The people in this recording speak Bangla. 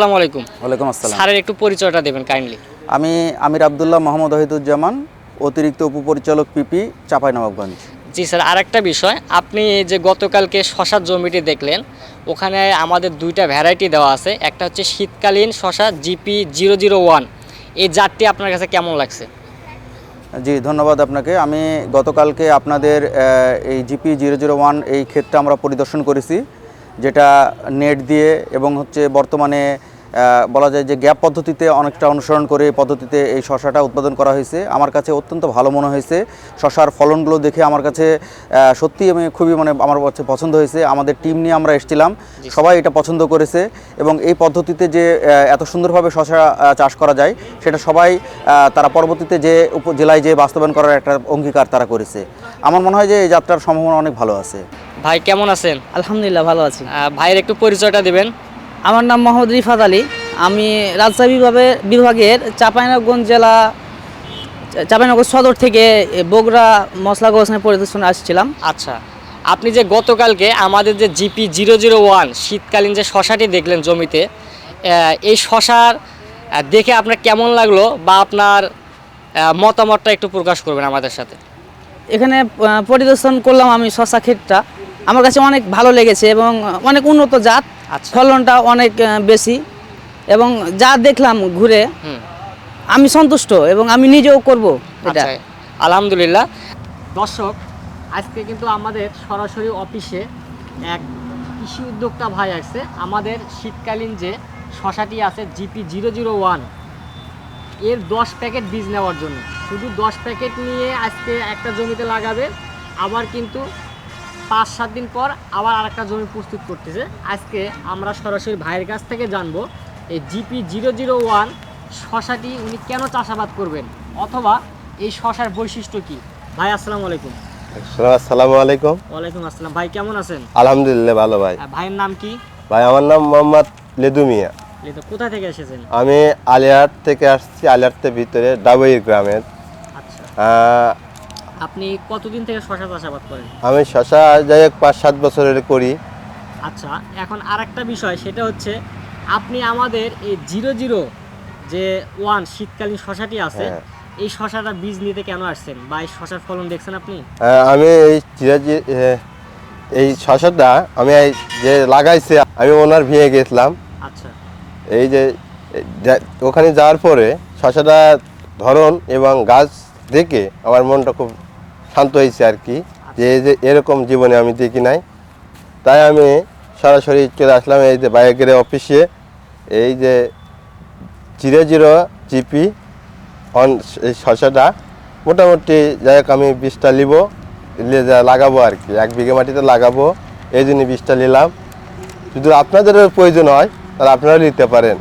আসসালামু আলাইকুম। ওয়ালাইকুম আসসালাম। স্যারের একটু পরিচয়টা দেবেন কাইন্ডলি। আমি আমির আব্দুল্লাহ মোহাম্মদ ওয়াহিদুজ্জামান, অতিরিক্ত উপপরিচালক পিপি, চাঁপাইনবাবগঞ্জ। জি স্যার, আরেকটা বিষয়, আপনি যে গতকালকে শশার জমিটি দেখলেন, ওখানে আমাদের দুইটা ভ্যারাইটি দেওয়া আছে। একটা হচ্ছে শীতকালীন শশা GP001। এই জাতটি আপনার কাছে কেমন লাগছে? জি, ধন্যবাদ আপনাকে। আমি গতকালকে আপনাদের এই GP001 এই ক্ষেতটা আমরা পরিদর্শন করেছি, যেটা নেট দিয়ে এবং বর্তমানে বলা যায় যে গ্যাপ পদ্ধতিতে অনেকটা অনুসরণ করে এই পদ্ধতিতে এই শশাটা উৎপাদন করা হয়েছে। আমার কাছে অত্যন্ত ভালো মনে হয়েছে। শশার ফলনগুলো দেখে আমার কাছে সত্যিই আমি খুবই আমার কাছে পছন্দ হয়েছে। আমাদের টিম নিয়ে আমরা এসেছিলাম, সবাই এটা পছন্দ করেছে এবং এই পদ্ধতিতে যে এত সুন্দরভাবে শশা চাষ করা যায় সেটা সবাই তারা পরবর্তীতে যে উপজেলায় যে বাস্তবায়ন করার একটা অঙ্গীকার তারা করেছে। আমার মনে হয় যে এই যাত্রার সম্ভাবনা অনেক ভালো আছে। ভাই কেমন আছেন? আলহামদুলিল্লাহ ভালো আছি। ভাইয়ের একটু পরিচয়টা দেবেন। আমার নাম মোহাম্মদ রিফাত আলী। আমি রাজশাহী বিভাগের চাঁপাইনবাবগঞ্জ জেলা চাঁপাইনবাবগঞ্জ সদর থেকে বগুড়া মশলা গোলসনে পরিদর্শনে আসছিলাম। আচ্ছা, আপনি যে গতকালকে আমাদের যে GP001 শীতকালীন যে শশাটি দেখলেন জমিতে, এই শশার দেখে আপনার কেমন লাগলো বা আপনার মতামতটা একটু প্রকাশ করবেন আমাদের সাথে। এখানে পরিদর্শন করলাম আমি শশা ক্ষেতটা, আমার কাছে অনেক ভালো লেগেছে এবং অনেক উন্নত জাত। আচ্ছা। ফলনটা অনেক বেশি এবং যা দেখলাম ঘুরে আমি সন্তুষ্ট এবং আমি নিজেও করব এটা। আচ্ছা, আলহামদুলিল্লাহ। দর্শক, আজকে কিন্তু আমাদের সরাসরি অফিসে এক কৃষি উদ্যোক্তা ভাই আসছে আমাদের শীতকালীন যে শশাটি আছে GP001 এর 10 প্যাকেট বীজ নেওয়ার জন্য। শুধু 10 প্যাকেট নিয়ে আজকে একটা জমিতে লাগাবে, আবার কিন্তু 5-7 দিন পর আবার আরেকটা জমি প্রস্তুত করতেছে। আজকে আমরা সরাসরি ভাইয়ের কাছ থেকে জানবো এই GP001 শশাটি উনি কেন চাষাবাদ করবেন, অথবা এই শশার বৈশিষ্ট্য কি। ভাই আসসালামু আলাইকুম। আসসালামু আলাইকুম। ওয়ালাইকুম আসসালাম। ভাই কেমন আছেন? আলহামদুলিল্লাহ ভালো ভাই। ভাইয়ের নাম কি? ভাই আমার নাম মোহাম্মদ লেদু মিয়া। কোথা থেকে এসেছেন? আমি আলিয়ার থেকে আসছি, আলিয়ারতে ভিতরে ডাবইর গ্রামের। আচ্ছা, আহ, আপনি কতদিন থেকে শশা চাষাবাদ করেন? আমি শশা যাই হোক 5-7 বছরের করি। আচ্ছা, এখন আরেকটা বিষয়, সেটা হচ্ছে আপনি আমাদের এই 001 শীতকালীন শশাটি আছে, হ্যাঁ। এই শশাটা বীজ নিতে কেন আসছেন বা এই শশার ফলন দেখছেন আপনি? আমি এই শশাটা আমি যে লাগাইছে আমি ওনার ভিয়ে গেছিলাম। আচ্ছা। এই যে ওখানে যাওয়ার পরে শশাটা ধরন এবং গাছ দেখে আমার মনটা খুব শান্ত হয়েছে আর কি, যে এই যে এরকম জীবনে আমি দেখি নাই। তাই আমি সরাসরি চলে আসলাম এই যে বাইকের অফিসে। এই যে 00 GP এই শশাটা মোটামুটি যাই হোক আমি 20টা নিব, লাগাবো আর কি, 1 বিঘা মাটিতে লাগাবো, এই জন্য 20টা নিলাম। যদি আপনাদেরও প্রয়োজন হয় তাহলে আপনারা নিতে পারেন।